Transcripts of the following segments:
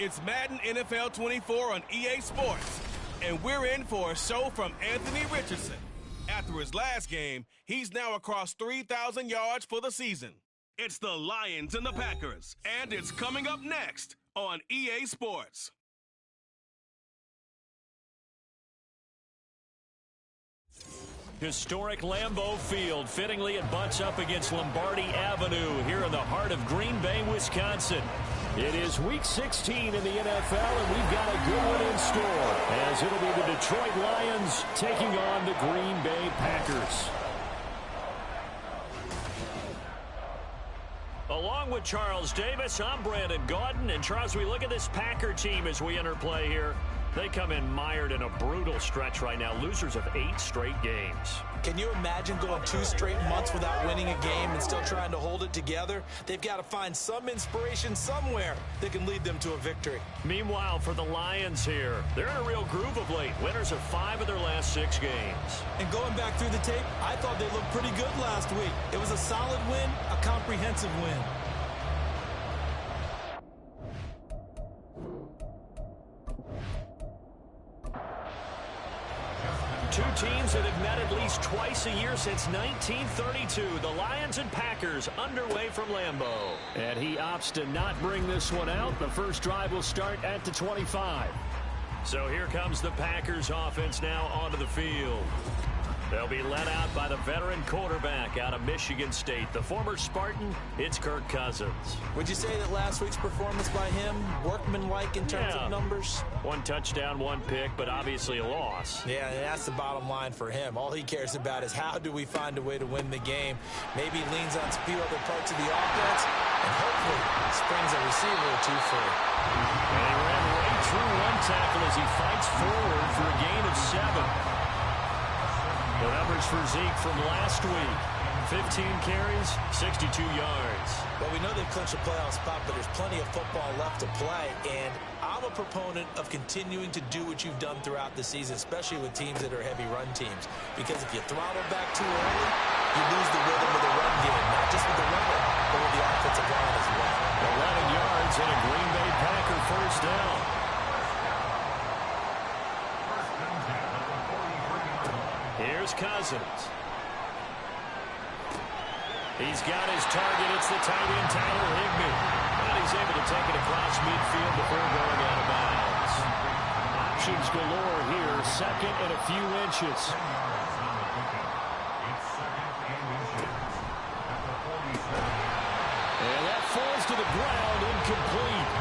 It's Madden NFL 24 on EA Sports, and we're in for a show from Anthony Richardson. After his last game, he's now across 3,000 yards for the season. It's the Lions and the Packers, and it's coming up next on EA Sports. Historic Lambeau Field. Fittingly, it butts up against Lombardi Avenue here in the heart of Green Bay, Wisconsin. It is Week 16 in the NFL, and we've got a good one in store, as it'll be the Detroit Lions taking on the Green Bay Packers. Along with Charles Davis, I'm Brandon Gaudin. And Charles, we look at this Packer team as we enter play here. They come in mired in a brutal stretch right now, losers of 8 straight games. Can you imagine going 2 straight months without winning a game and still trying to hold it together? They've got to find some inspiration somewhere that can lead them to a victory. Meanwhile, for the Lions here, they're in a real groove of late. Winners of 5 of their last 6 games. And going back through the tape, I thought they looked pretty good last week. It was a solid win, a comprehensive win. Two teams that have met at least twice a year since 1932. The Lions and Packers underway from Lambeau. And he opts to not bring this one out. The first drive will start at the 25. So here comes the Packers offense now onto the field. They'll be led out by the veteran quarterback out of Michigan State. The former Spartan, it's Kirk Cousins. Would you say that last week's performance by him, workmanlike in terms of numbers? 1 touchdown, 1 pick, but obviously a loss. Yeah, that's the bottom line for him. All he cares about is how do we find a way to win the game. Maybe leans on a few other parts of the offense, and hopefully springs a receiver or two free. And he ran right through 1 tackle as he fights forward for a gain of 7. The numbers for Zeke from last week. 15 carries, 62 yards. Well, we know they've clinched a playoff spot, but there's plenty of football left to play. And I'm a proponent of continuing to do what you've done throughout the season, especially with teams that are heavy run teams. Because if you throttle back too early, you lose the rhythm of the run game, not just with the runner, but with the offensive line as well. 11 yards and a Green Bay Packer first down. Here's Cousins. He's got his target. It's the tight end, Tyler Higbee. And he's able to take it across midfield before going out of bounds. Options galore here. Second and a few inches. And that falls to the ground, incomplete.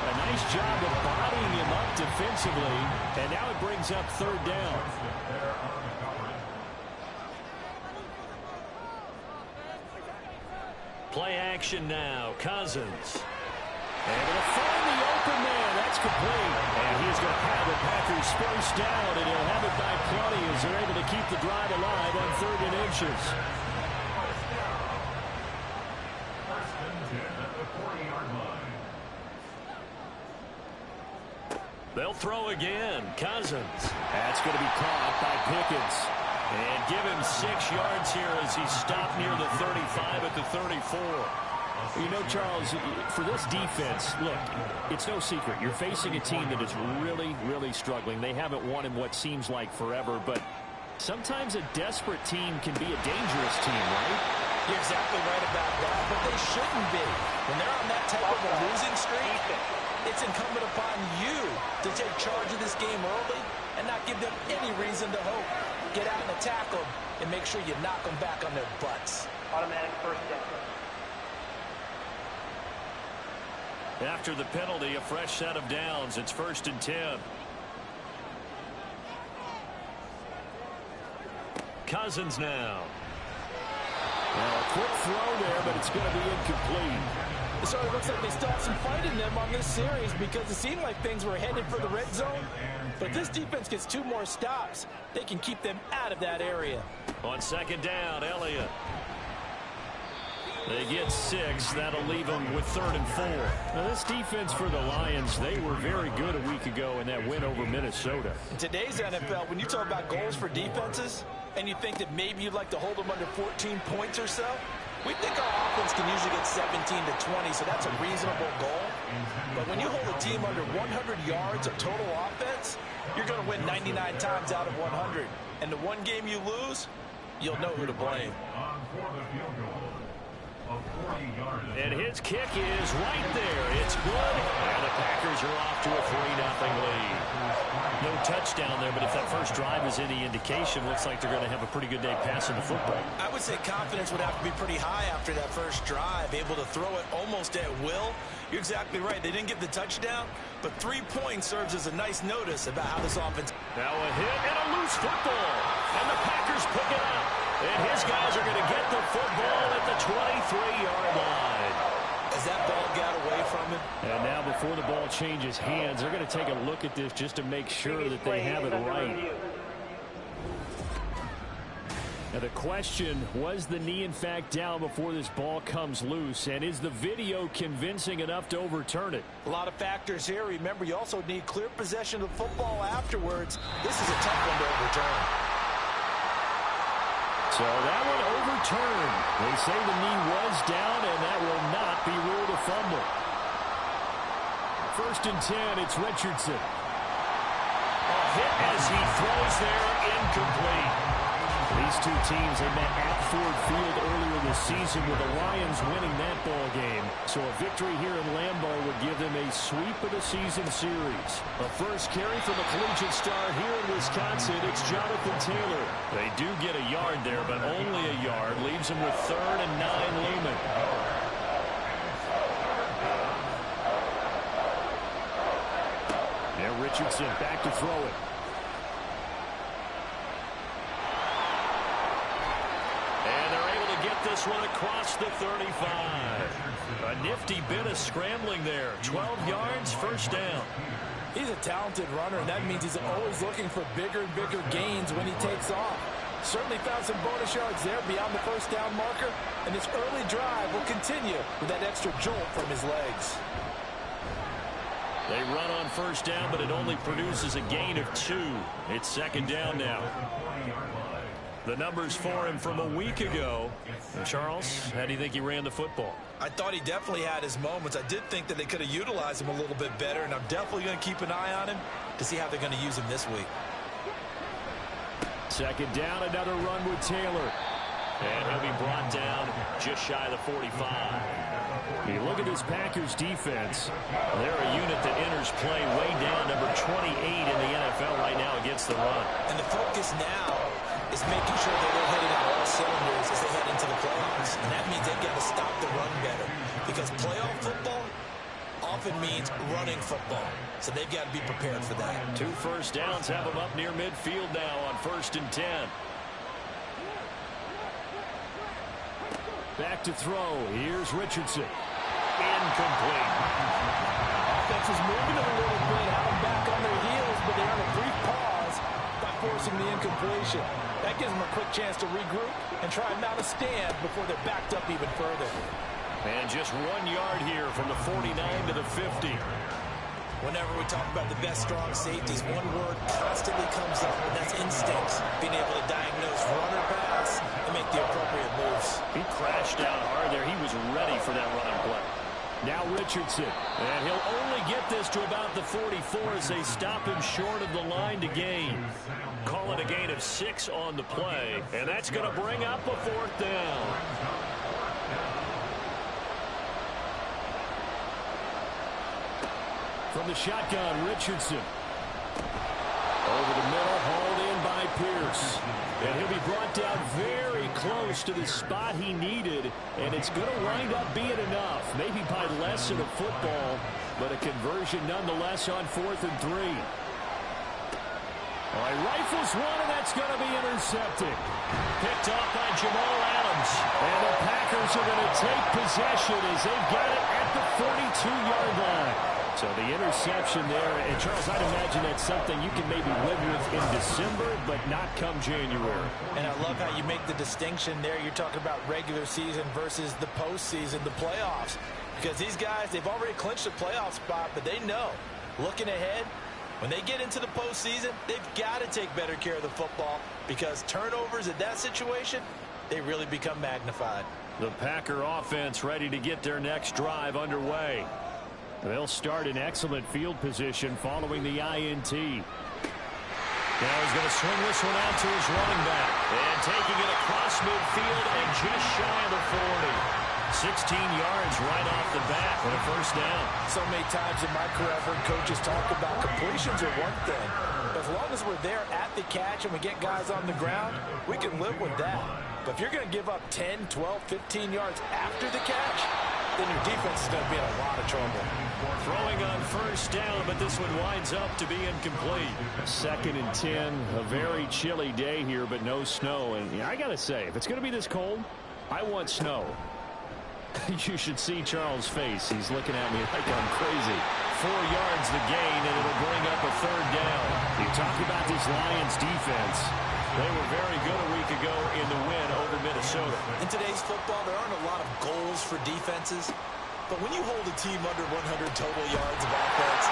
A nice job of bodying him up defensively. And now it brings up 3rd down. Play action now. Cousins. Able to find the open man. That's complete. And he's going to have the Packers first down, and he'll have it by plenty as they're able to keep the drive alive on 3rd and inches. They'll throw again. Cousins. That's going to be caught by Pickens. And give him 6 yards here as he's stopped near the 35 at the 34. You know, Charles, for this defense, look, it's no secret. You're facing a team that is really, really struggling. They haven't won in what seems like forever, but sometimes a desperate team can be a dangerous team, right? You're exactly right about that, but they shouldn't be. When they're on that type of a losing streak, it's incumbent upon you to take charge of this game early and not give them any reason to hope. Get out and attack them and make sure you knock them back on their butts. Automatic first down. After the penalty, a fresh set of downs. It's 1st and 10. Cousins now. Well, a quick throw there, but it's going to be incomplete. So it looks like they still have some fight in them on this series because it seemed like things were headed for the red zone. But this defense gets 2 more stops. They can keep them out of that area. On 2nd down, Elliott. They get 6. That'll leave them with 3rd and 4. Now, this defense for the Lions, they were very good a week ago in that win over Minnesota. In today's NFL, when you talk about goals for defenses, and you think that maybe you'd like to hold them under 14 points or so, we think our offense can usually get 17 to 20, so that's a reasonable goal. But when you hold a a team under 100 yards of total offense, you're going to win 99 times out of 100. And the one game you lose, you'll know who to blame. And his kick is right there. It's good. And the Packers are off to a 3-0 lead. No touchdown there, but if that first drive is any indication, looks like they're going to have a pretty good day passing the football. I would say confidence would have to be pretty high after that first drive, able to throw it almost at will. You're exactly right. They didn't get the touchdown, but 3 points serves as a nice notice about how this offense. Now a hit and a loose football. And the Packers pick it up. And his guys are going to get the football at the 23-yard line. As that ball got away from him. And now before the ball changes hands, they're going to take a look at this just to make sure that they have it right. Now the question, was the knee in fact down before this ball comes loose? And is the video convincing enough to overturn it? A lot of factors here. Remember, you also need clear possession of the football afterwards. This is a tough one to overturn. So that one overturned. They say the knee was down, and that will not be ruled a fumble. 1st and 10, it's Richardson. A hit as he throws there, incomplete. These two teams have met at Ford Field earlier this season with the Lions winning that ball game. So a victory here in Lambeau would give them a sweep of the season series. The first carry from the collegiate star here in Wisconsin, it's Jonathan Taylor. They do get a yard there, but only a yard. Leaves them with 3rd and 9 looming. Now Richardson back to throw it. This one across the 35. A nifty bit of scrambling there. 12 yards, 1st down. He's a talented runner, and that means he's always looking for bigger and bigger gains when he takes off. Certainly found some bonus yards there beyond the 1st down marker, and this early drive will continue with that extra jolt from his legs. They run on 1st down, but it only produces a gain of 2. It's 2nd down now. The numbers for him from a week ago. And Charles, how do you think he ran the football? I thought he definitely had his moments. I did think that they could have utilized him a little bit better, and I'm definitely going to keep an eye on him to see how they're going to use him this week. 2nd down, another run with Taylor. And he'll be brought down just shy of the 45. You look at this Packers defense. They're a unit that enters play way down, number 28 in the NFL right now against the run. And the focus now is making sure that they're hitting on all cylinders as they head into the playoffs. And that means they've got to stop the run better. Because playoff football often means running football. So they've got to be prepared for that. 2 1st downs have them up near midfield now on 1st and 10. Back to throw. Here's Richardson. Incomplete. Offense is moving a little bit, have them back on their heels, but they're on a brief pause by forcing the incompletion. That gives them a quick chance to regroup and try and mount a stand before they're backed up even further. And just 1 yard here from the 49 to the 50. Whenever we talk about the best strong safeties, one word constantly comes up, and that's instincts. Being able to diagnose run or pass and make the appropriate moves. He crashed down hard there. He was ready for that running play. Now Richardson. And he'll only get this to about the 44 as they stop him short of the line to gain. Call it a gain of 6 on the play. And that's going to bring up a 4th down. From the shotgun, Richardson. Over the middle, hauled in by Pierce. And he'll be brought down very close to the spot he needed. And it's going to wind up being enough. Maybe by less than a football, but a conversion nonetheless on 4th and 3. All right, rifles one, and that's going to be intercepted. Picked off by Jamal Adams. And the Packers are going to take possession as they've got it at the 42-yard line. So the interception there, and Charles, I'd imagine that's something you can maybe live with in December, but not come January. And I love how you make the distinction there. You're talking about regular season versus the postseason, the playoffs. Because these guys, they've already clinched a playoff spot, but they know, looking ahead, when they get into the postseason, they've got to take better care of the football because turnovers in that situation, they really become magnified. The Packer offense ready to get their next drive underway. They'll start in excellent field position following the INT. Now he's going to swing this one out to his running back. And taking it across midfield and just shy of the 40. 16 yards right off the bat for a first down. So many times in my career I've heard coaches talk about completions are one thing. But as long as we're there at the catch and we get guys on the ground, we can live with that. But if you're going to give up 10, 12, 15 yards after the catch, then your defense is going to be in a lot of trouble. Throwing on first down, but this one winds up to be incomplete. 2nd and 10, a very chilly day here, but no snow. And I got to say, if it's going to be this cold, I want snow. You should see Charles' face. He's looking at me like I'm crazy. 4 yards the gain, and it'll bring up a 3rd down. You talk about this Lions defense. They were very good a week ago in the win over Minnesota. In today's football, there aren't a lot of goals for defenses. But when you hold a team under 100 total yards of offense,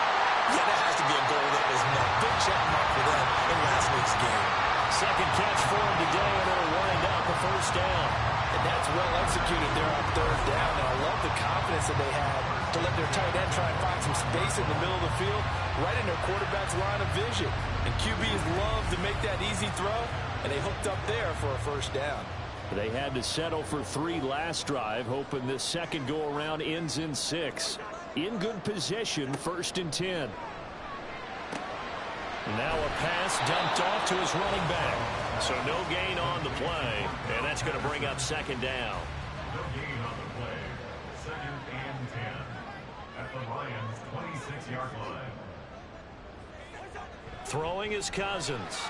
yeah, that has to be a goal that was met. Big check mark for them in last week's game. Second catch for him today, and it'll wind up a first down. And that's well executed there on 3rd down. And I love the confidence that they had to let their tight end try and find some space in the middle of the field, right in their quarterback's line of vision. And QBs love to make that easy throw, and they hooked up there for a first down. They had to settle for 3 last drive, hoping this second go-around ends in 6. In good position, 1st and 10. Now a pass dumped off to his running back. So no gain on the play, and that's going to bring up 2nd down. No gain on the play. 2nd and 10 at the Lions' 26-yard line. Throwing is Cousins.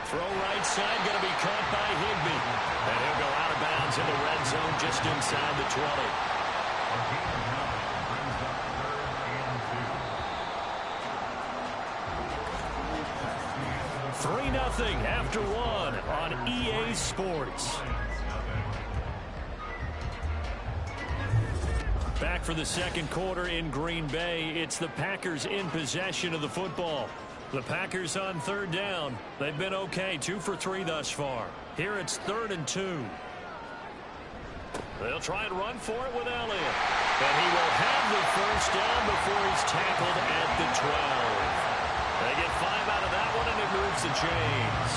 Throw right side, going to be caught by Higbee. And he'll go out of bounds in the red zone just inside the 20. 3-0 after 1 on EA Sports. Back for the second quarter in Green Bay. It's the Packers in possession of the football. The Packers on 3rd down. They've been okay, 2 for 3 thus far. Here it's 3rd and 2. They'll try and run for it with Elliott. And he will have the first down before he's tackled at the 12. They get 5 out of that one, and it moves the chains.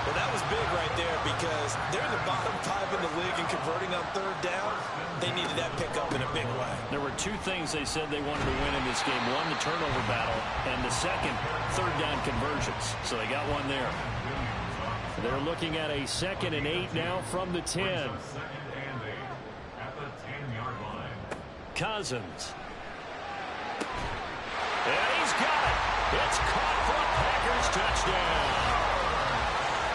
Well, that was big right there because they're in the bottom 5 in the league and converting on 3rd down. They needed that pickup in a big way. There were 2 things they said they wanted to win in this game. One, the turnover battle, and the second, 3rd down conversions. So they got one there. They're looking at a 2nd and 8 now from the 10. 2nd and 8 at the 10-yard line. Cousins. And he's got it. It's caught for a Packers touchdown.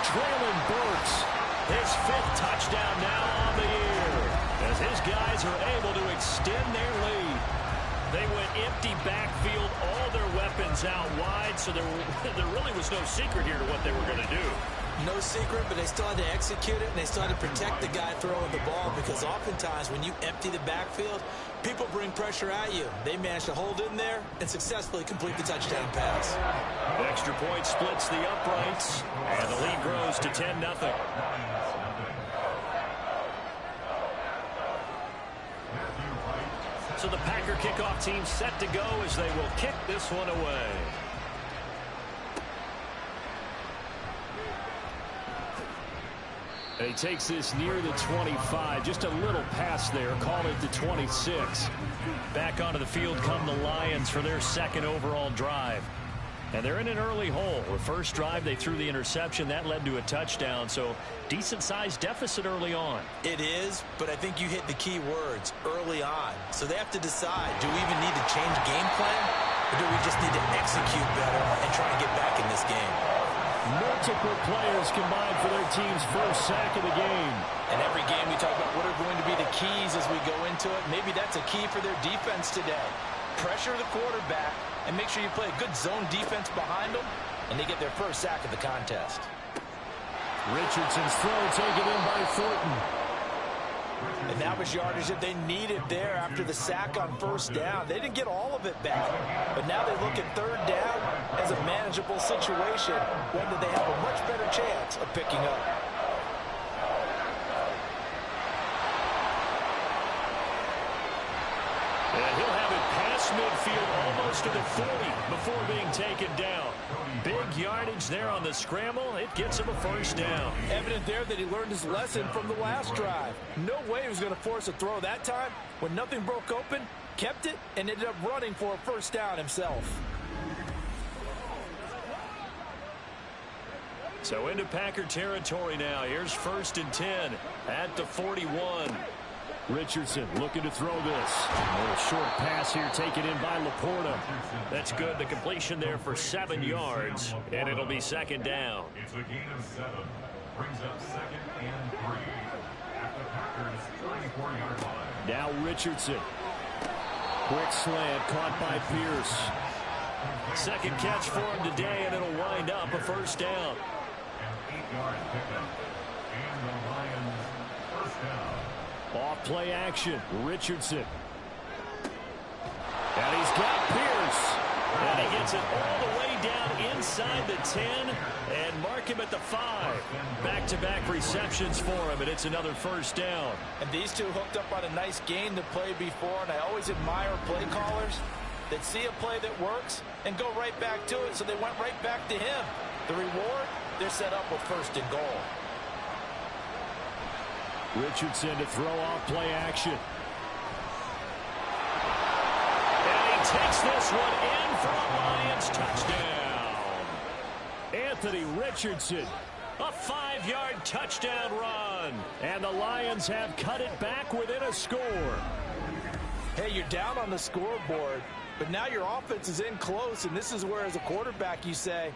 Traylon Burks, his 5th touchdown now on the year, as his guys are able to extend their lead. They went empty backfield, all their weapons out wide, so there really was no secret here to what they were going to do. No secret, but they still had to execute it, and they still had to protect the guy throwing the ball because oftentimes when you empty the backfield, people bring pressure at you. They managed to hold in there and successfully complete the touchdown pass. Extra point splits the uprights, and the lead grows to 10-0. So the Packer kickoff team set to go as they will kick this one away. He takes this near the 25. Just a little pass there. Call it the 26. Back onto the field come the Lions for their 2nd overall drive. And they're in an early hole. The first drive, they threw the interception. That led to a touchdown. So decent-sized deficit early on. It is, but I think you hit the key words, early on. So they have to decide, do we even need to change game plan? Or do we just need to execute better and try and get back in this game? Multiple players combined for their team's first sack of the game. And every game we talk about what are going to be the keys as we go into it. Maybe that's a key for their defense today. Pressure the quarterback and make sure you play a good zone defense behind them, and they get their first sack of the contest. Richardson's throw taken in by Thornton. And that was yardage that they needed there after the sack on 1st down. They didn't get all of it back, but now they look at 3rd down as a manageable situation, one that they have a much better chance of picking up. And he'll have it past midfield almost to the 40 before being taken down. Big yardage there on the scramble. It gets him a first down. Evident there that he learned his lesson from the last drive. No way he was going to force a throw that time. When nothing broke open, kept it, and ended up running for a first down himself. So into Packer territory now. Here's 1st and 10 at the 41. Richardson looking to throw this. A little short pass here taken in by Laporta. That's good. The completion there for 7 yards, and it'll be 2nd down. It's a gain of 7. Brings up 2nd and 3 at the Packers' 34-yard line. Now Richardson. Quick slant caught by Pierce. 2nd catch for him today, and it'll wind up a first down. An 8-yard pickup. And the Lions first down. Off play action, Richardson. And he's got Pierce. And he gets it all the way down inside the 10 and mark him at the 5. Back-to-back receptions for him, and it's another first down. And these two hooked up on a nice gain to play before, and I always admire play callers that see a play that works and go right back to it, so they went right back to him. The reward, they're set up with 1st and goal. Richardson to throw off play action. And he takes this one in for a Lions touchdown. Anthony Richardson, a 5-yard touchdown run. And the Lions have cut it back within a score. Hey, you're down on the scoreboard, but now your offense is in close, and this is where, as a quarterback, you say,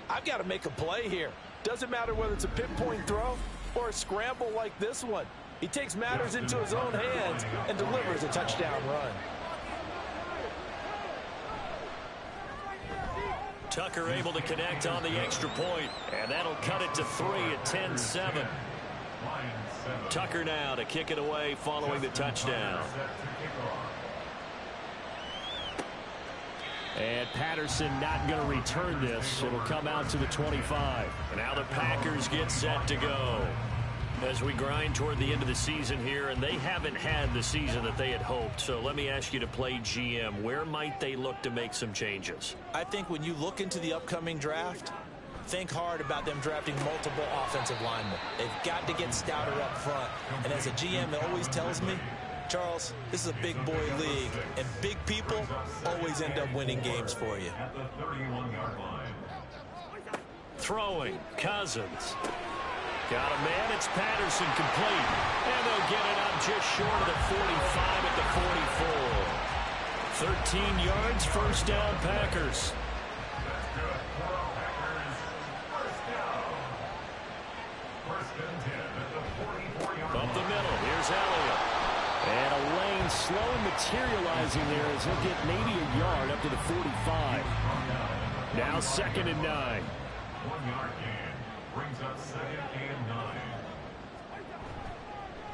I've got to make a play here. Doesn't matter whether it's a pinpoint throw or a scramble like this one. He takes matters into his own hands and delivers a touchdown run. Tucker able to connect on the extra point, and that'll cut it to 3 at 10-7. Tucker now to kick it away following the touchdown. And Patterson not going to return this. It'll come out to the 25. And now the Packers get set to go. As we grind toward the end of the season here, and they haven't had the season that they had hoped. So let me ask you to play GM. Where might they look to make some changes? I think when you look into the upcoming draft, think hard about them drafting multiple offensive linemen. They've got to get stouter up front. And as a GM, it always tells me, Charles, this is a big boy league, and big people always end up winning games for you. At the 31-yard line. Throwing, Cousins. Got a man, it's Patterson complete. And they'll get it up just short of the 45 at the 44. 13 yards, first down, Packers. That's good for the Packers. First down. 1st and 10 at the 44-yard line. Up the middle, here's Elliott. And a lane slowly materializing there as he'll get maybe a yard up to the 45. Now 2nd and 9. 1-yard gain. Brings up 2nd and 9.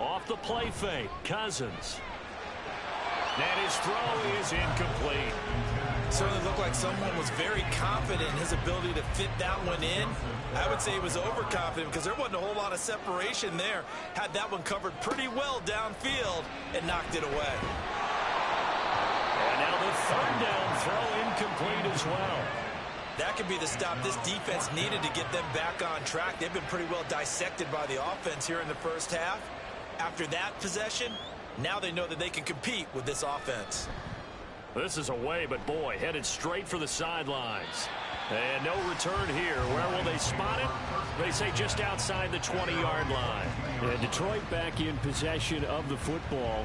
Off the play fake, Cousins. And his throw is incomplete. Certainly looked like someone was very confident in his ability to fit that one in. I would say he was overconfident because there wasn't a whole lot of separation there. Had that one covered pretty well downfield and knocked it away. And now the 3rd down throw incomplete as well. That could be the stop this defense needed to get them back on track. They've been pretty well dissected by the offense here in the first half. After that possession, now they know that they can compete with this offense. This is away, but boy, headed straight for the sidelines. And no return here. Where will they spot it? They say just outside the 20-yard line. And Detroit back in possession of the football.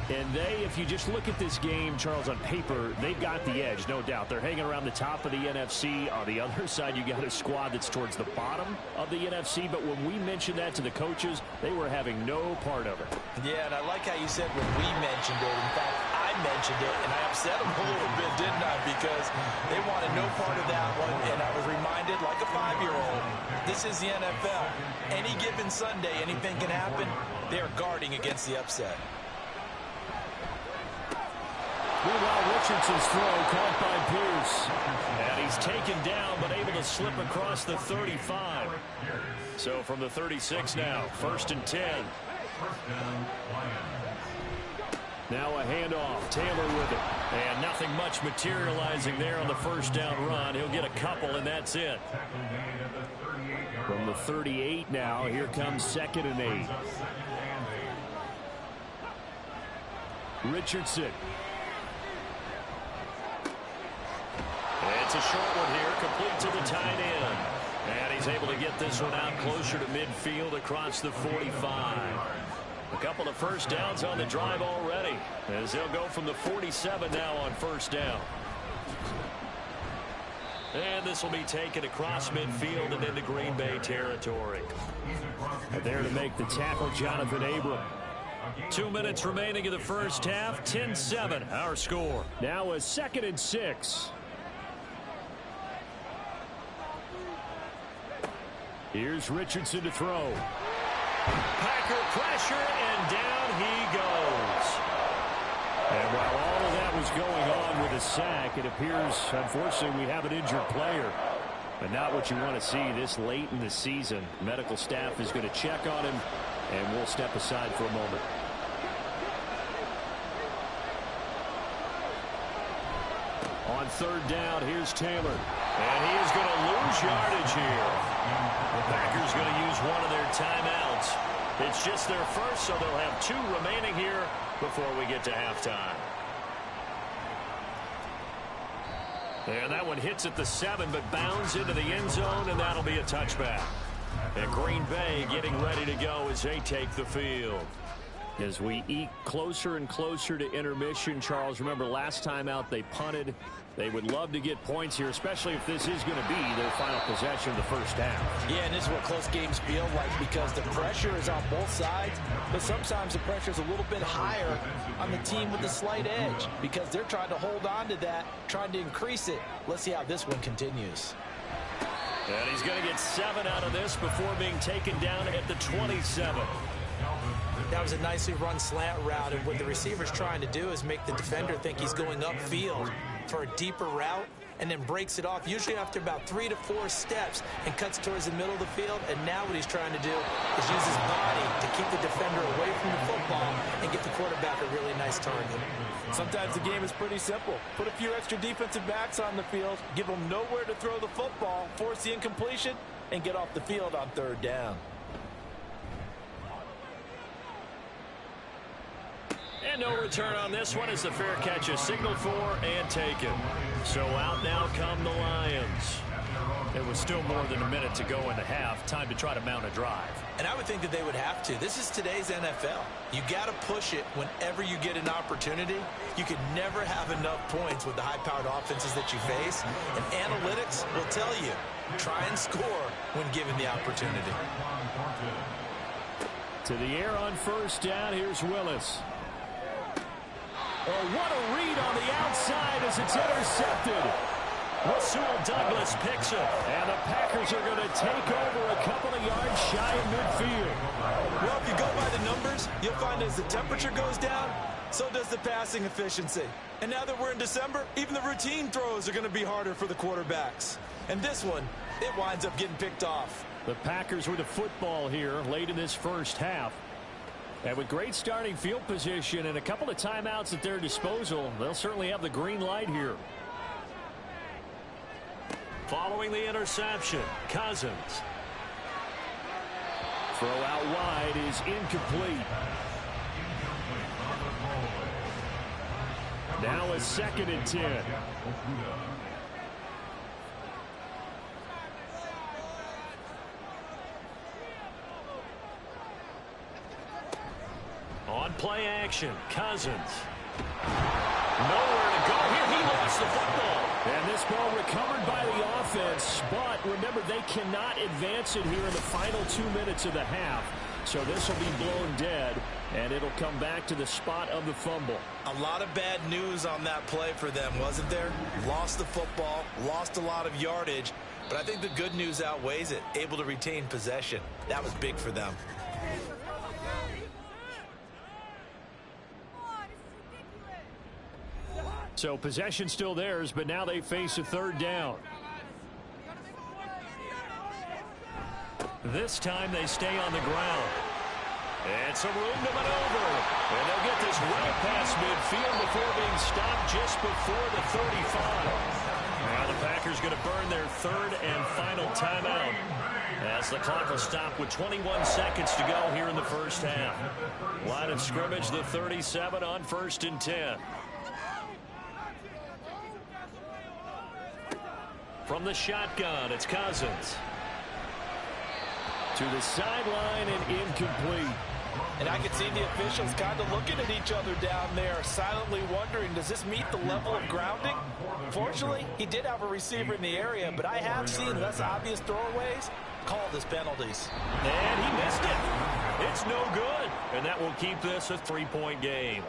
And they, if you just look at this game, Charles, on paper, they've got the edge, no doubt. They're hanging around the top of the NFC. On the other side, you got a squad that's towards the bottom of the NFC. But when we mentioned that to the coaches, they were having no part of it. Yeah, and I like how you said when we mentioned it. In fact, I mentioned it, and I upset them a little bit, didn't I? Because they wanted no part of that one, and I was reminded, like a 5-year-old, this is the NFL. Any given Sunday, anything can happen. They're guarding against the upset. Meanwhile, Richardson's throw caught by Pierce. And he's taken down, but able to slip across the 35. So from the 36 now, 1st and 10. Now a handoff. Taylor with it. And nothing much materializing there on the first down run. He'll get a couple, and that's it. From the 38 now, here comes 2nd and 8. Richardson. It's a short one here, complete to the tight end. And he's able to get this one out closer to midfield across the 45. A couple of first downs on the drive already, as they'll go from the 47 now on first down. And this will be taken across midfield and into Green Bay territory. And there to make the tackle, Jonathan Abram. 2 minutes remaining in the first half. 10-7 our score. Now a 2nd and 6. Here's Richardson to throw. Packer pressure, and down he goes. And while all of that was going on with a sack, it appears, unfortunately, we have an injured player. But not what you want to see this late in the season. Medical staff is going to check on him, and we'll step aside for a moment. On 3rd down, here's Taylor. And he is going to lose yardage here. The Packers going to use one of their timeouts. It's just their first, so they'll have 2 remaining here before we get to halftime. And that one hits at the 7, but bounds into the end zone, and that'll be a touchback. And Green Bay getting ready to go as they take the field. As we eke closer and closer to intermission, Charles, remember last time out they punted. They would love to get points here, especially if this is going to be their final possession of the first half. Yeah, and this is what close games feel like because the pressure is on both sides, but sometimes the pressure is a little bit higher on the team with the slight edge because they're trying to hold on to that, trying to increase it. Let's see how this one continues. And he's going to get 7 out of this before being taken down at the 27. That was a nicely run slant route, and what the receiver's trying to do is make the defender think he's going upfield for a deeper route and then breaks it off, usually after about 3 to 4 steps, and cuts towards the middle of the field. And now what he's trying to do is use his body to keep the defender away from the football and get the quarterback a really nice target. Sometimes the game is pretty simple. Put a few extra defensive backs on the field, give them nowhere to throw the football, force the incompletion, and get off the field on 3rd down. And no return on this one as the fair catch is signaled for and taken. So out now come the Lions. It was still more than a minute to go in the half. Time to try to mount a drive. And I would think that they would have to. This is today's NFL. You got to push it whenever you get an opportunity. You could never have enough points with the high-powered offenses that you face. And analytics will tell you, try and score when given the opportunity. To the air on first down, here's Willis. Oh, what a read on the outside as it's intercepted. Rasul Douglas picks it. And the Packers are going to take over a couple of yards shy of midfield. Well, if you go by the numbers, you'll find as the temperature goes down, so does the passing efficiency. And now that we're in December, even the routine throws are going to be harder for the quarterbacks. And this one, it winds up getting picked off. The Packers with the football here late in this first half. And with great starting field position and a couple of timeouts at their disposal, they'll certainly have the green light here. Following the interception, Cousins. Throw out wide is incomplete. Now a 2nd and 10. On play action, Cousins. Nowhere to go here. He lost the football. And this ball recovered by the offense. But remember, they cannot advance it here in the final 2 minutes of the half. So this will be blown dead, and it'll come back to the spot of the fumble. A lot of bad news on that play for them, wasn't there? Lost the football, lost a lot of yardage. But I think the good news outweighs it. Able to retain possession. That was big for them. So possession still theirs, but now they face a 3rd down. This time they stay on the ground. And some room to maneuver. And they'll get this well past midfield before being stopped just before the 35. Now the Packers going to burn their third and final timeout, as the clock will stop with 21 seconds to go here in the first half. Line of scrimmage, the 37 on 1st and 10. From the shotgun, it's Cousins. To the sideline and incomplete. And I can see the officials kind of looking at each other down there, silently wondering, does this meet the level of grounding? Fortunately, he did have a receiver in the area, but I have seen less obvious throwaways called as penalties. And he missed it. It's no good. And that will keep this a 3-point game.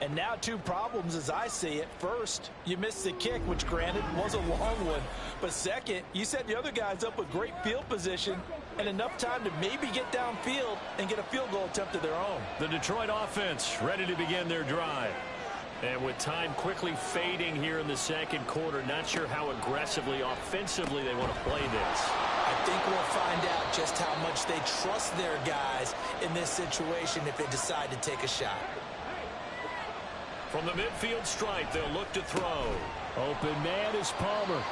And now 2 problems as I see it. First, you missed the kick, which granted was a long one. But second, you set the other guys up with great field position and enough time to maybe get downfield and get a field goal attempt of their own. The Detroit offense ready to begin their drive. And with time quickly fading here in the second quarter, not sure how aggressively, offensively they want to play this. I think we'll find out just how much they trust their guys in this situation if they decide to take a shot. From the midfield stripe, they'll look to throw. Open man is Palmer.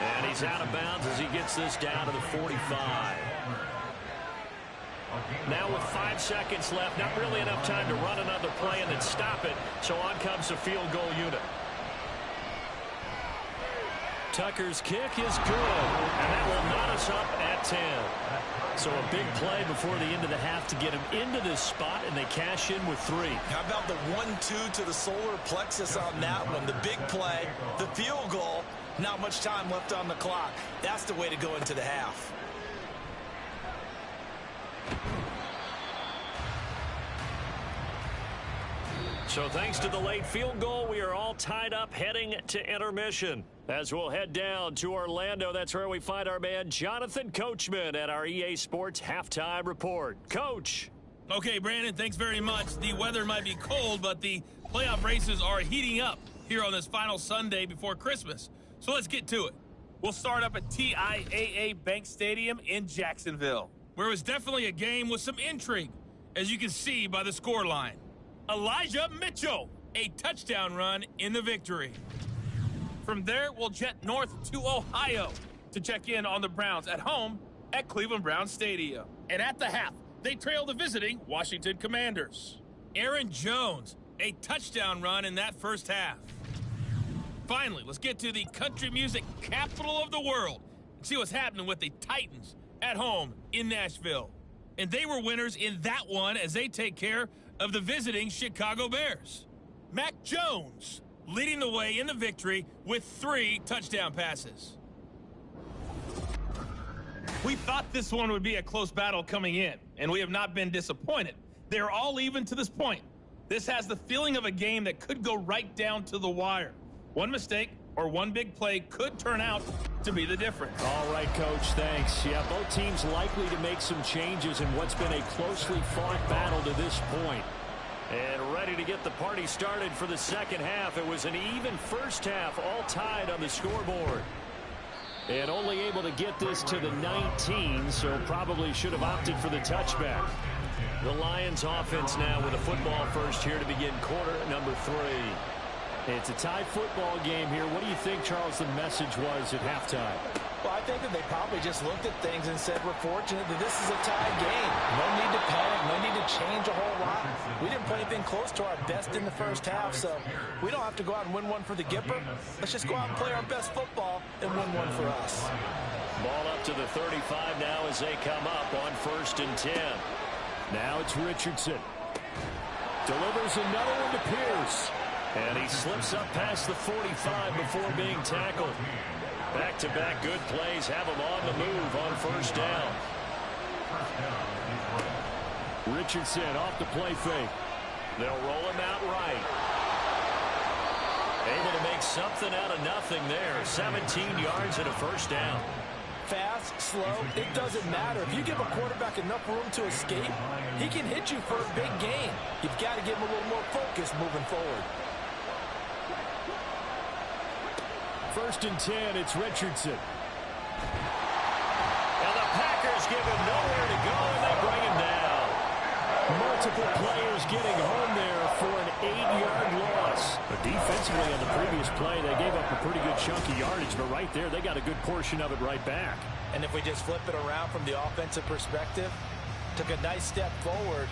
And he's out of bounds as he gets this down to the 45. Now with 5 seconds left, not really enough time to run another play and then stop it. So on comes the field goal unit. Tucker's kick is good, and that will knot us up at 10. So a big play before the end of the half to get him into this spot, and they cash in with 3. How about the 1-2 to the solar plexus on that one? The big play, the field goal, not much time left on the clock. That's the way to go into the half. So thanks to the late field goal, we are all tied up heading to intermission. As we'll head down to Orlando, that's where we find our man Jonathan Coachman at our EA Sports Halftime Report. Coach. Okay, Brandon, thanks very much. The weather might be cold, but the playoff races are heating up here on this final Sunday before Christmas. So let's get to it. We'll start up at TIAA Bank Stadium in Jacksonville, where it was definitely a game with some intrigue, as you can see by the scoreline. Elijah Mitchell, a touchdown run in the victory. From there, we'll jet north to Ohio to check in on the Browns at home at Cleveland Browns Stadium. And at the half, they trail the visiting Washington Commanders. Aaron Jones, a touchdown run in that first half. Finally, let's get to the country music capital of the world and see what's happening with the Titans at home in Nashville. And they were winners in that one as they take care of the visiting Chicago Bears. Mac Jones leading the way in the victory with 3 touchdown passes. We thought this one would be a close battle coming in, and we have not been disappointed. They're all even to this point. This has the feeling of a game that could go right down to the wire. One mistake or one big play could turn out to be the difference. All right, Coach, thanks. Yeah, both teams likely to make some changes in what's been a closely fought battle to this point. And ready to get the party started for the second half. It was an even first half, all tied on the scoreboard. And only able to get this to the 19, so probably should have opted for the touchback. The Lions offense now with a football first here to begin quarter number 3. It's a tie football game here. What do you think, Charles, the message was at halftime? Well, I think that they probably just looked at things and said, we're fortunate that this is a tied game. No need to panic, no need to change a whole lot. We didn't play anything close to our best in the first half, so we don't have to go out and win one for the Gipper. Let's just go out and play our best football and win one for us. Ball up to the 35 now as they come up on 1st and 10. Now it's Richardson. Delivers another one to Pierce. And he slips up past the 45 before being tackled. Back-to-back good plays have him on the move on first down. Richardson off the play fake. They'll roll him out right. Able to make something out of nothing there. 17 yards and a first down. Fast, slow, it doesn't matter. If you give a quarterback enough room to escape, he can hit you for a big gain. You've got to give him a little more focus moving forward. 1st and 10, it's Richardson. And the Packers give him nowhere to go, and they bring him down. Multiple players getting home there for an 8-yard loss. But defensively on the previous play, they gave up a pretty good chunk of yardage, but right there, they got a good portion of it right back. And if we just flip it around from the offensive perspective, took a nice step forward,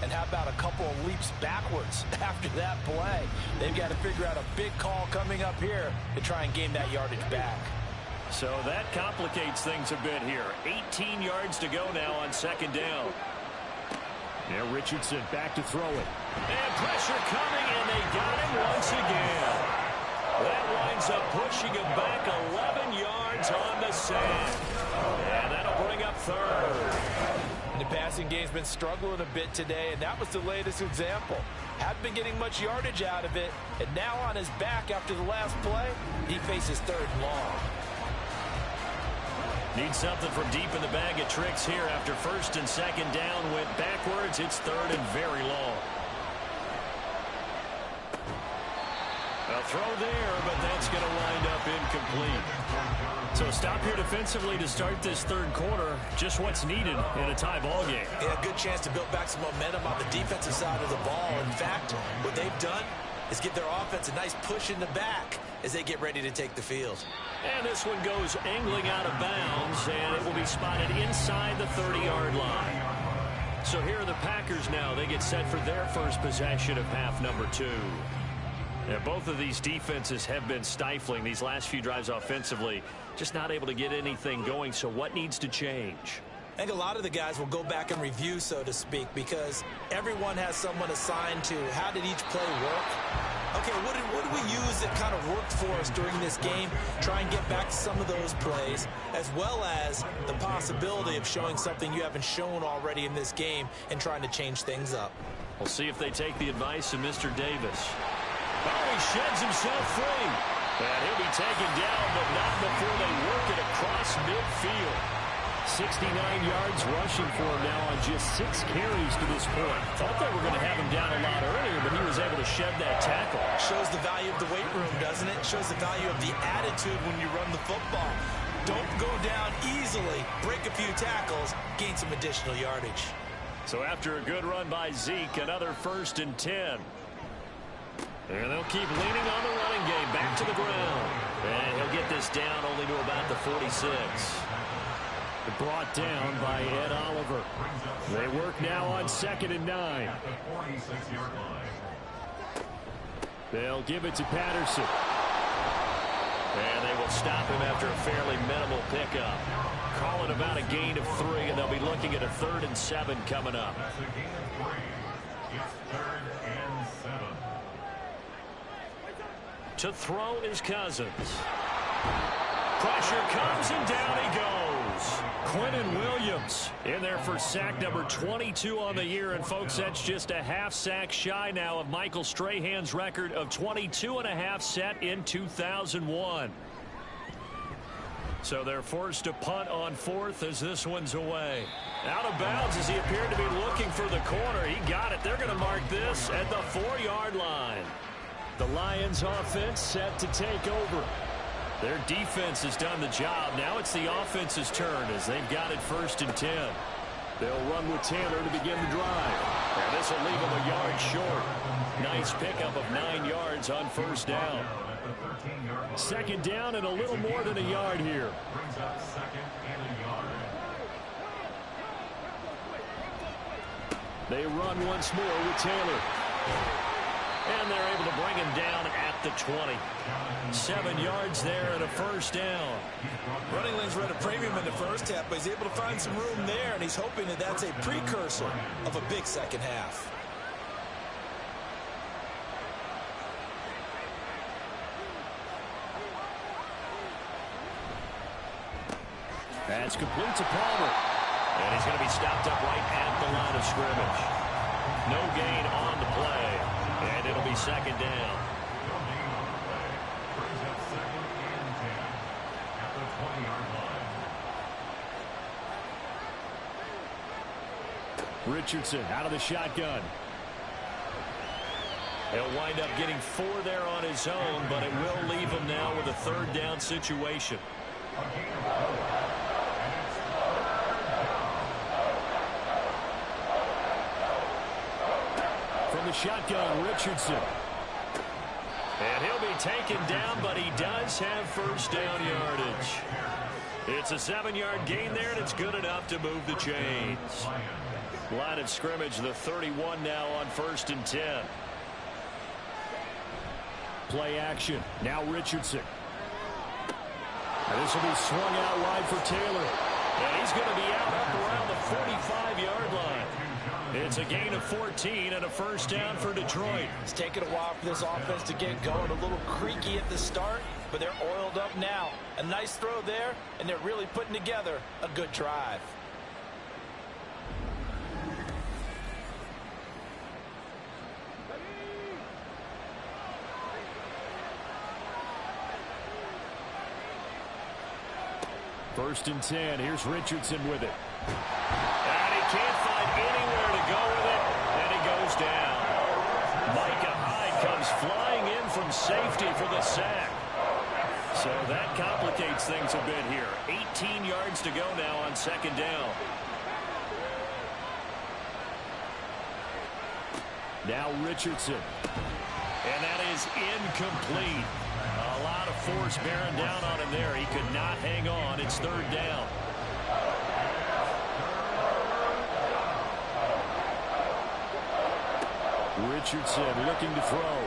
and how about a couple of leaps backwards after that play? They've got to figure out a big call coming up here to try and gain that yardage back. So that complicates things a bit here. 18 yards to go now on second down. Now Richardson back to throw it. And pressure coming, and they got him once again. That winds up pushing him back 11 yards on the sand. And that'll bring up third. And the passing game's been struggling a bit today, and that was the latest example. Haven't been getting much yardage out of it, and now on his back after the last play, he faces third and long. Need something from deep in the bag of tricks here after first and second down went backwards. It's third and very long. A throw there, but that's going to wind up incomplete. So stop here defensively to start this third quarter. Just what's needed in a tie ball game. Yeah, good chance to build back some momentum on the defensive side of the ball. In fact, what they've done is give their offense a nice push in the back as they get ready to take the field. And this one goes angling out of bounds, and it will be spotted inside the 30-yard line. So here are the Packers now. They get set for their first possession of half number 2. Yeah, both of these defenses have been stifling these last few drives offensively. Just not able to get anything going, so what needs to change? I think a lot of the guys will go back and review, so to speak, because everyone has someone assigned to how did each play work. Okay, what did we use that kind of worked for us during this game? Try and get back to some of those plays, as well as the possibility of showing something you haven't shown already in this game and trying to change things up. We'll see if they take the advice of Mr. Davis. Oh, he sheds himself free. And he'll be taken down, but not before they work it across midfield. 69 yards rushing for him now on just 6 carries to this point. Thought they were going to have him down a lot earlier, but he was able to shed that tackle. Shows the value of the weight room, doesn't it? Shows the value of the attitude when you run the football. Don't go down easily. Break a few tackles. Gain some additional yardage. So after a good run by Zeke, another 1st and 10. And they'll keep leaning on the running game. Back to the ground. And he'll get this down only to about the 46. Brought down by Ed Oliver. They work now on 2nd and 9. They'll give it to Patterson. And they will stop him after a fairly minimal pickup. Calling about a gain of 3, and they'll be looking at a 3rd and 7 coming up. That's a gain of 3. It's 3rd and 7. To throw is Cousins. Pressure comes, and down he goes. Quentin Williams in there for sack number 22 on the year. And, folks, that's just a half sack shy now of Michael Strahan's record of 22.5 set in 2001. So they're forced to punt on 4th as this one's away. Out of bounds as he appeared to be looking for the corner. He got it. They're going to mark this at the 4-yard line. The Lions offense set to take over. Their defense has done the job. Now it's the offense's turn as they've got it 1st and 10. They'll run with Taylor to begin the drive. And this will leave them a yard short. Nice pickup of 9 yards on 1st down. 2nd down and a little more than a yard here. Brings up 2nd and a yard. They run once more with Taylor. And they're able to bring him down at the 20. 7 yards there and a 1st down. Running lanes were at a premium in the first half, but he's able to find some room there, and he's hoping that that's a precursor of a big second half. That's complete to Palmer. And he's going to be stopped up right at the line of scrimmage. No gain on the play. And it'll be 2nd down. No gain on the play. Brings up 2nd and 10 at the 20-yard line. Richardson out of the shotgun. He'll wind up getting 4 there on his own, but it will leave him now with a 3rd down situation. A gain of 4. And it's 3rd down. the shotgun, Richardson. And he'll be taken down, but he does have first down yardage. It's a 7-yard gain there, and it's good enough to move the chains. Line of scrimmage, the 31 now on 1st and 10. Play action. Now Richardson. And this will be swung out wide for Taylor. And he's going to be out up around the 45-yard line. It's a gain of 14 and a first down for Detroit. It's taken a while for this offense to get going. A little creaky at the start, but they're oiled up now. A nice throw there, and they're really putting together a good drive. First and 10. Here's Richardson with it. And he can't find anywhere to go with it, and he goes down. Micah Hyde comes flying in from safety for the sack. So that complicates things a bit here. 18 yards to go now on 2nd down. Now Richardson. And that is incomplete. A lot of force bearing down on him there. He could not hang on. It's 3rd down. Richardson looking to throw.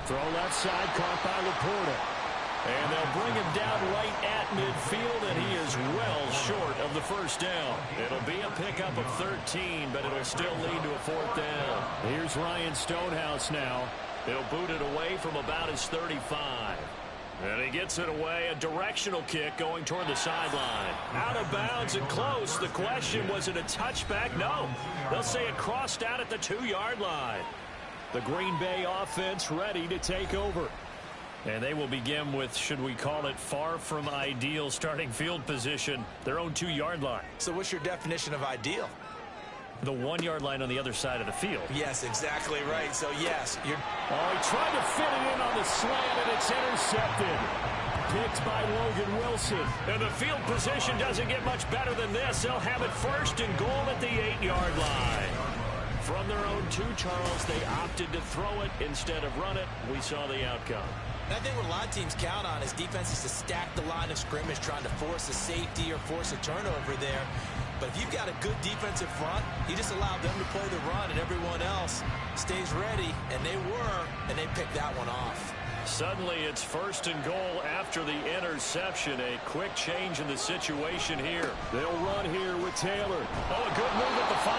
Throw left side, caught by Laporta. And they'll bring him down right at midfield, and he is well short of the first down. It'll be a pickup of 13, but it'll still lead to a 4th down. Here's Ryan Stonehouse now. He'll boot it away from about his 35. And he gets it away, a directional kick going toward the sideline. Out of bounds and close. The question, was it a touchback? No. They'll say it crossed out at the 2-yard line. The Green Bay offense ready to take over. And they will begin with, should we call it, far from ideal starting field position, their own 2-yard line. So what's your definition of ideal? The 1-yard line on the other side of the field. Yes, exactly right. So, yes, you're... Oh, he tried to fit it in on the slant, and it's intercepted. Picked by Logan Wilson. And the field position doesn't get much better than this. They'll have it 1st and goal at the 8-yard line. From their own 2, Charles, they opted to throw it instead of run it. We saw the outcome. I think what a lot of teams count on is defenses to stack the line of scrimmage, trying to force a safety or force a turnover there. But if you've got a good defensive front, you just allow them to play the run, and everyone else stays ready, and they were, and they picked that one off. Suddenly, it's 1st and goal after the interception. A quick change in the situation here. They'll run here with Taylor. Oh, a good move at the 5.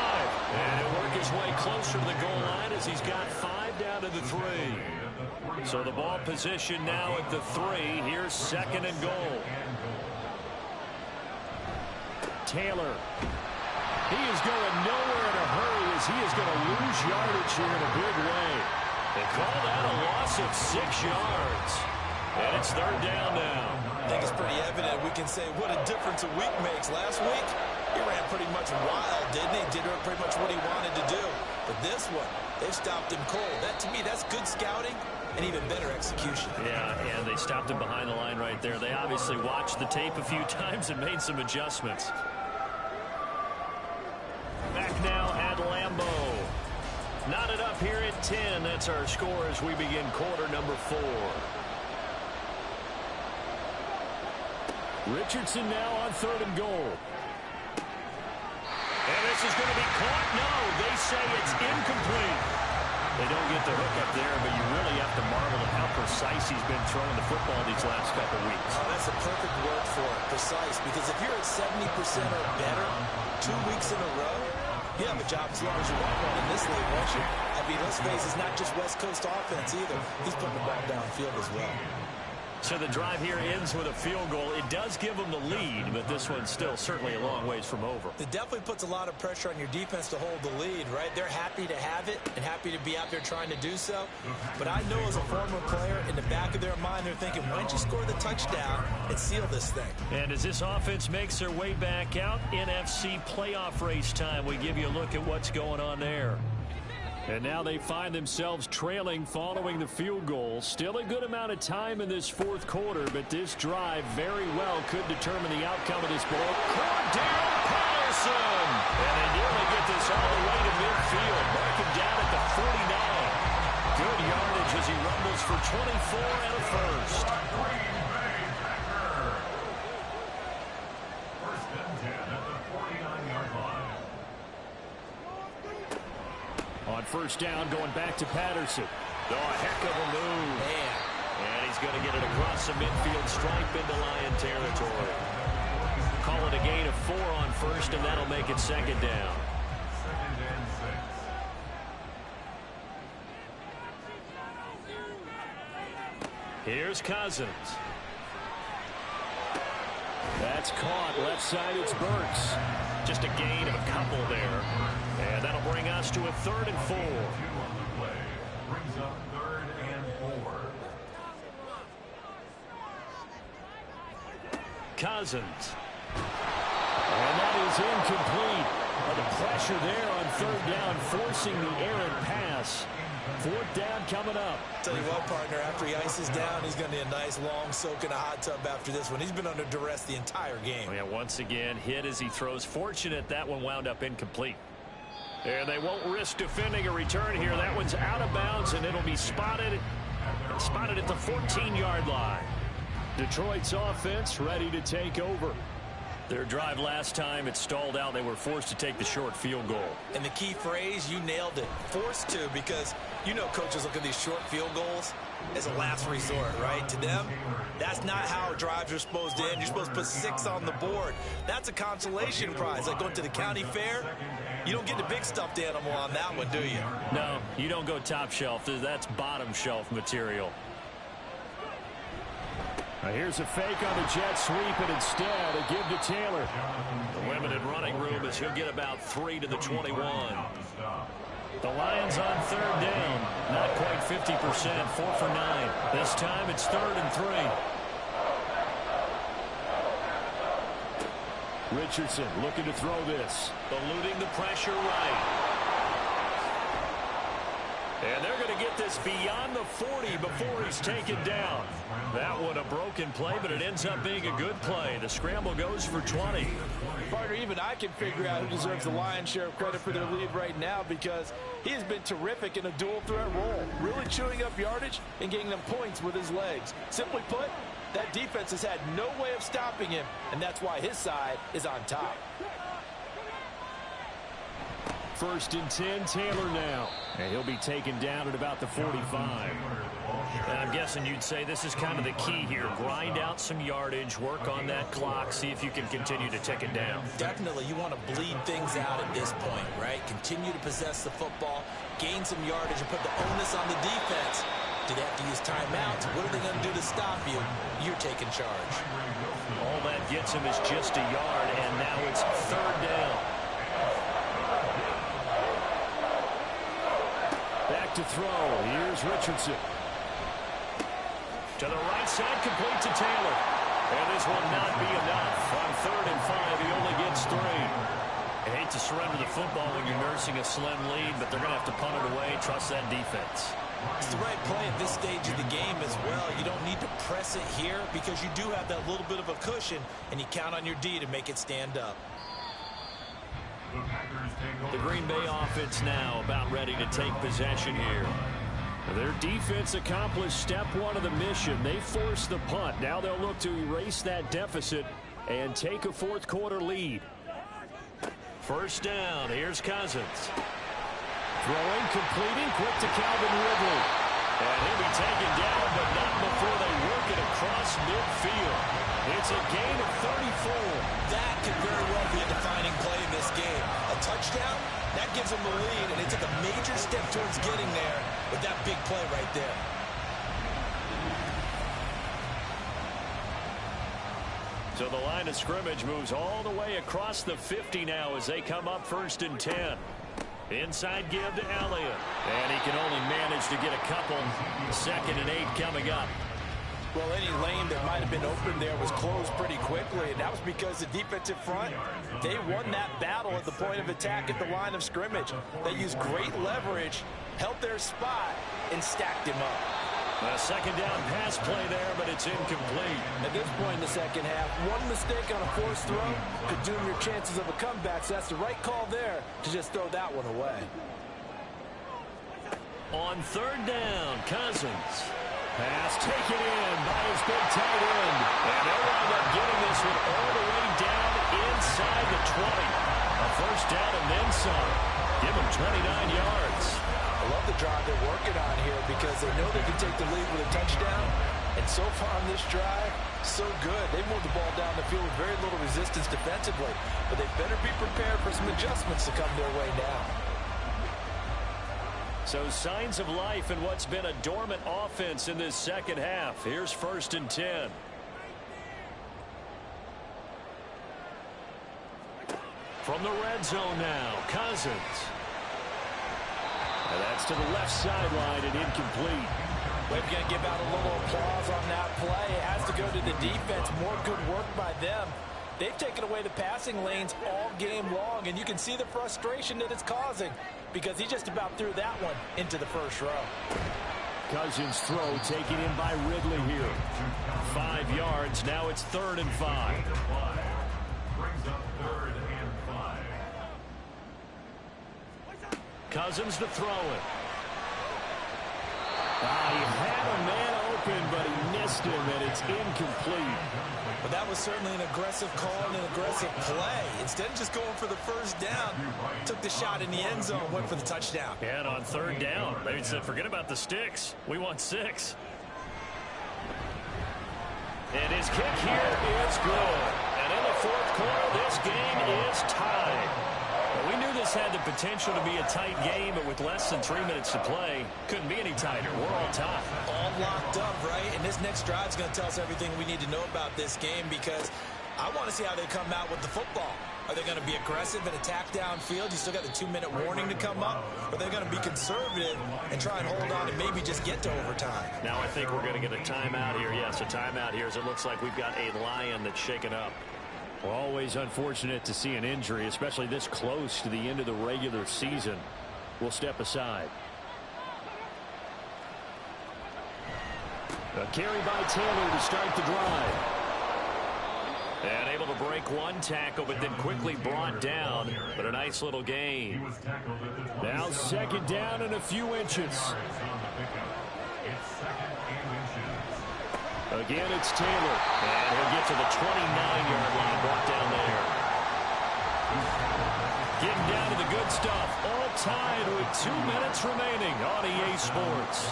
And he'll work his way closer to the goal line as he's got 5 down to the 3. So the ball position now at the 3. Here's 2nd and goal. Taylor. He is going nowhere in a hurry as he is going to lose yardage here in a big way. They call that a loss of 6 yards. And it's 3rd down now. I think it's pretty evident. We can say what a difference a week makes. Last week, he ran pretty much wild, didn't he? Did pretty much what he wanted to do. But this one, they stopped him cold. That, to me, that's good scouting and even better execution. Yeah, and they stopped him behind the line right there. They obviously watched the tape a few times and made some adjustments. Back now at Lambeau. Knotted up here at 10. That's our score as we begin quarter number 4. Richardson now on 3rd and goal. And this is going to be caught. No, they say it's incomplete. They don't get the hook up there, but you really have to marvel at how precise he's been throwing the football these last couple weeks. Oh, that's a perfect word for it, precise, because if you're at 70% or better 2 weeks in a row, you have a job as long as you want one in this league, won't you? I mean, let's face it, it's not just West Coast offense either. He's putting the ball downfield as well. So the drive here ends with a field goal. It does give them the lead, but this one's still certainly a long ways from over. It definitely puts a lot of pressure on your defense to hold the lead, right? They're happy to have it and happy to be out there trying to do so. But I know as a former player, in the back of their mind, they're thinking, why don't you score the touchdown and seal this thing? And as this offense makes their way back out, NFC playoff race time, we give you a look at what's going on there. And now they find themselves trailing following the field goal. Still a good amount of time in this 4th quarter, but this drive very well could determine the outcome of this ball. Cordell Patterson! And they nearly get this all the way to midfield. midfield. Mark him down at the 49. Good yardage as he rumbles for 24 and a first. First and 10 at the 49-yard line. On first down, going back to Patterson. Oh, a heck of a move. Man. And he's going to get it across the midfield stripe into Lion territory. Call it a gain of 4 on first, and that'll make it second down. Second and 6. Here's Cousins. That's caught. Left side, it's Burks. Just a gain of a couple there. And that'll bring us to a 3rd and 4. 2 on the play. Brings up 3rd and 4. Cousins. And that is incomplete. The pressure there on 3rd down, forcing the errant pass. 4th down coming up. Tell you what, partner, after he ices down, he's going to need a nice long soak in a hot tub after this one. He's been under duress the entire game. Oh, yeah, once again, hit as he throws. Fortunate that one wound up incomplete. And they won't risk defending a return here. That one's out of bounds, and it'll be spotted at the 14-yard line. Detroit's offense ready to take over. Their drive last time, it stalled out. They were forced to take the short field goal. And the key phrase, you nailed it. Forced to, because you know coaches look at these short field goals as a last resort, right? To them, that's not how drives are supposed to end. You're supposed to put 6 on the board. That's a consolation prize. Like going to the county fair, you don't get the big stuffed animal on that one, do you? No, you don't go top shelf. That's bottom shelf material. Now here's a fake on the jet sweep, and instead a give to Taylor. The limited running room as he'll get about 3 to the 21. The Lions on 3rd down. Not quite 50%, 4 for 9. This time it's 3rd and 3. Richardson looking to throw this. Eluding the pressure right. And they're going to get this beyond the 40 before he's taken down. That one a broken play, but it ends up being a good play. The scramble goes for 20. Partner, even I can figure out who deserves the lion's share of credit for their lead right now, because he has been terrific in a dual threat role, really chewing up yardage and getting them points with his legs. Simply put, that defense has had no way of stopping him, and that's why his side is on top. 1st and 10, Taylor now. And he'll be taken down at about the 45. And I'm guessing you'd say this is kind of the key here. Grind out some yardage, work on that clock, see if you can continue to tick it down. Definitely, you want to bleed things out at this point, right? Continue to possess the football, gain some yardage, and put the onus on the defense. Do they have to use timeouts? What are they going to do to stop you? You're taking charge. All that gets him is just a yard, and now it's 3rd down. Back to throw. Here's Richardson. To the right side, complete to Taylor. And this will not be enough. On 3rd and 5, he only gets 3. I hate to surrender the football when you're nursing a slim lead, but they're going to have to punt it away. Trust that defense. It's the right play at this stage of the game as well. You don't need to press it here because you do have that little bit of a cushion, and you count on your D to make it stand up. The Green Bay offense now about ready to take possession here. Their defense accomplished step 1 of the mission. They forced the punt. Now they'll look to erase that deficit and take a 4th quarter lead. 1st down. Here's Cousins. Throwing, completing, quick to Calvin Ridley. And he'll be taken down, but not before they work it across midfield. It's a gain of 34. That could very well be a defining play in this game. A touchdown, that gives them the lead, and they took a major step towards getting there with that big play right there. So the line of scrimmage moves all the way across the 50 now as they come up 1st and 10. Inside give to Elliott. And he can only manage to get a couple. 2nd and 8 coming up. Well, any lane that might have been open there was closed pretty quickly, and that was because the defensive front, they won that battle at the point of attack at the line of scrimmage. They used great leverage, held their spot, and stacked him up. A 2nd down pass play there, but it's incomplete. At this point in the second half, one mistake on a forced throw could doom your chances of a comeback, so that's the right call there to just throw that one away. On third down, Cousins. Pass taken in by his big tight end. And they'll wind up getting this one all the way down inside the 20. A first down and then some. Give him 29 yards. I love the drive they're working on here because they know they can take the lead with a touchdown. And so far on this drive, so good. They moved the ball down the field with very little resistance defensively. But they better be prepared for some adjustments to come their way now. So signs of life in what's been a dormant offense in this second half. Here's 1st and 10. From the red zone now, Cousins. And that's to the left sideline and incomplete. We're going to give out a little applause on that play. It has to go to the defense. More good work by them. They've taken away the passing lanes all game long, and you can see the frustration that it's causing because he just about threw that one into the first row. Cousins' throw taken in by Ridley here. 5 yards. Now it's 3rd and 5. Brings up 3rd and 5. Cousins to throw it. He had a man open, but he missed him, and it's incomplete. But that was certainly an aggressive call and an aggressive play. Instead of just going for the first down, took the shot in the end zone, went for the touchdown. And on 3rd down, they said, forget about the sticks. We want 6. And his kick here is good. And in the 4th quarter, this game is tied. Well, we knew this had the potential to be a tight game, but with less than 3 minutes to play, couldn't be any tighter. We're all tied. All locked up, right? And this next drive is going to tell us everything we need to know about this game because I want to see how they come out with the football. Are they going to be aggressive and attack downfield? You still got the 2-minute warning to come up? Or are they going to be conservative and try and hold on and maybe just get to overtime? Now I think we're going to get a timeout here. Yes, a timeout here as it looks like we've got a Lion that's shaken up. Well, always unfortunate to see an injury, especially this close to the end of the regular season. We'll step aside. A carry by Taylor to start the drive. And able to break one tackle, but then quickly brought down. But a nice little gain. Now 2nd down and a few inches. Again, it's Taylor. And he'll get to the 29-yard line, brought down there. Getting down to the good stuff. All tied with 2 minutes remaining on EA Sports.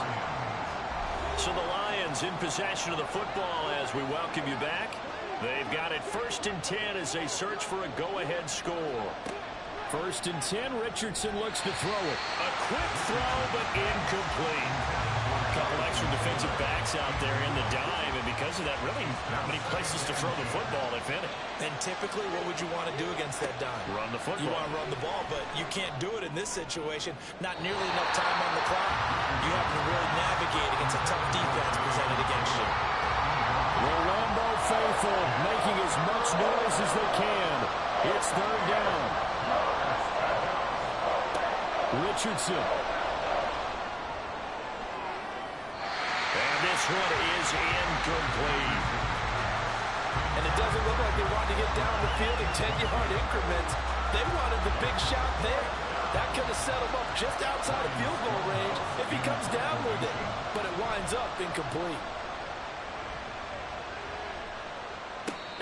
So the Lions in possession of the football as we welcome you back. They've got it 1st and 10 as they search for a go-ahead score. 1st and 10, Richardson looks to throw it. A quick throw, but incomplete. A couple extra defensive backs out there in the dime, and because of that, really not many places to throw the football, if any. And typically, what would you want to do against that dime? Run the football. You want to run the ball, but you can't do it in this situation. Not nearly enough time on the clock. You have to really navigate against a tough defense presented against you. The Lambeau faithful making as much noise as they can. It's 3rd down. Richardson. And this one is incomplete. And it doesn't look like they wanted to get down the field in 10-yard increments. They wanted the big shot there. That could have set him up just outside of field goal range if he comes down with it. But it winds up incomplete.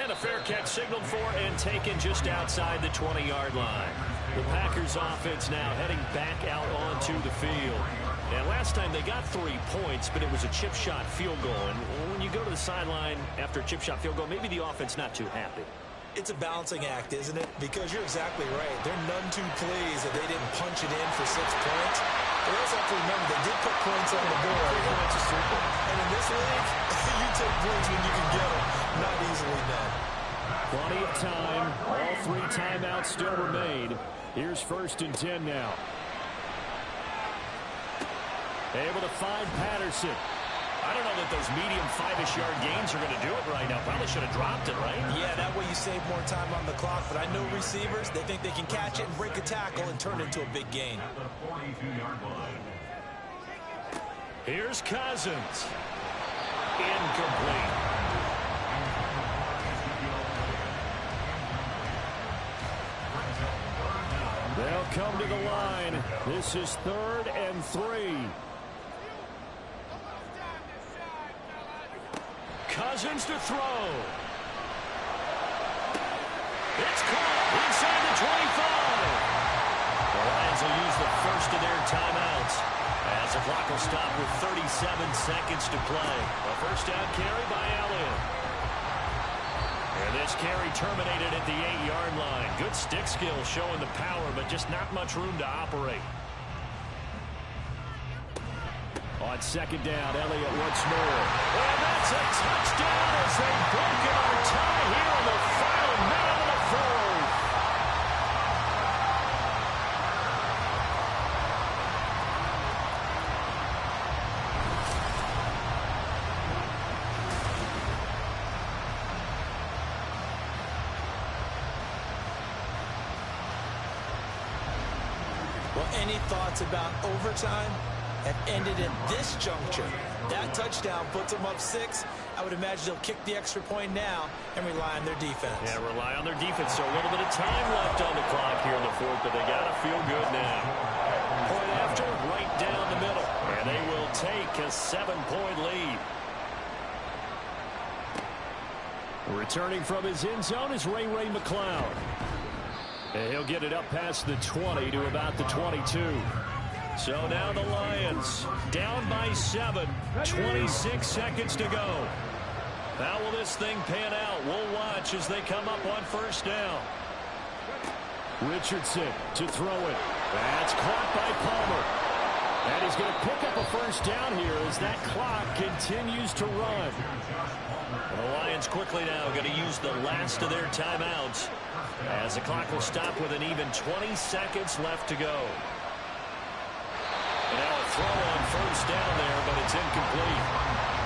And a fair catch signaled for and taken just outside the 20-yard line. The Packers offense now heading back out onto the field. And last time they got 3 points, but it was a chip shot field goal. And when you go to the sideline after a chip shot field goal, maybe the offense not too happy. It's a balancing act, isn't it? Because you're exactly right. They're none too pleased that they didn't punch it in for 6 points. But they also have to remember they did put points on the board. 3 points is super. And in this league, you take points when you can get them. Not easily done. Plenty of time. All 3 timeouts still remain. Here's 1st and 10 now. Able to find Patterson. I don't know that those medium 5-ish yard gains are going to do it right now. Probably should have dropped it, right? Yeah, that way you save more time on the clock. But I know receivers, they think they can catch it and break a tackle and turn it into a big gain. Here's Cousins. Incomplete. They'll come to the line. This is 3rd and 3. Cousins to throw. It's caught inside the 25. The Lions will use the first of their timeouts as the clock will stop with 37 seconds to play. A first down carry by Elliott. And this carry terminated at the 8-yard line. Good stick skill showing the power, but just not much room to operate. On 2nd down, Elliott once more. And that's a touchdown as they've broken our tie here in the final minute of the 4th. Well, any thoughts about overtime? Have ended at this juncture. That touchdown puts them up 6. I would imagine they'll kick the extra point now and rely on their defense. Yeah, rely on their defense. So a little bit of time left on the clock here in the 4th, but they got to feel good now. Point after, right down the middle. And they will take a 7-point lead. Returning from his end zone is Ray McCloud. And he'll get it up past the 20 to about the 22. So now the Lions down by 7, 26 seconds to go. How will this thing pan out? We'll watch as they come up on first down. Richardson to throw it. That's caught by Palmer. And he's going to pick up a first down here as that clock continues to run. The Lions quickly now going to use the last of their timeouts as the clock will stop with an even 20 seconds left to go. And now a throw on first down there, but it's incomplete.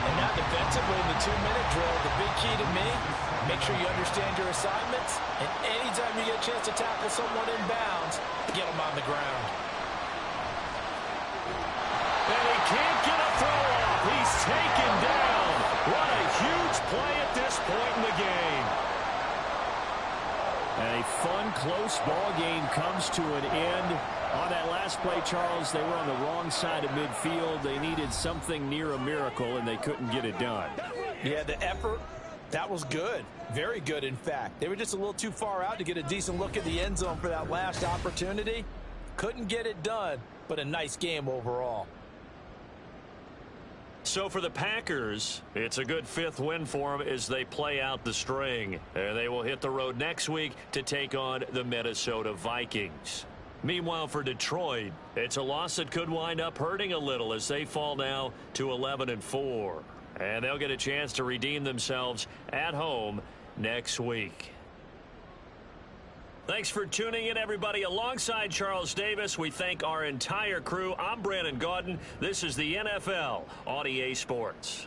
And now defensively in the 2-minute drill, the big key to me, make sure you understand your assignments, and anytime you get a chance to tackle someone in bounds, get them on the ground. And he can't get a throw off. He's taken down. What a huge play at this point in the game. A fun, close ball game comes to an end. On that last play, Charles, they were on the wrong side of midfield. They needed something near a miracle, and they couldn't get it done. Yeah, the effort, that was good. Very good, in fact. They were just a little too far out to get a decent look at the end zone for that last opportunity. Couldn't get it done, but a nice game overall. So for the Packers, it's a good 5th win for them as they play out the string. And they will hit the road next week to take on the Minnesota Vikings. Meanwhile, for Detroit, it's a loss that could wind up hurting a little as they fall now to 11-4. And they'll get a chance to redeem themselves at home next week. Thanks for tuning in, everybody. Alongside Charles Davis, we thank our entire crew. I'm Brandon Gaudin. This is the NFL on EA Sports.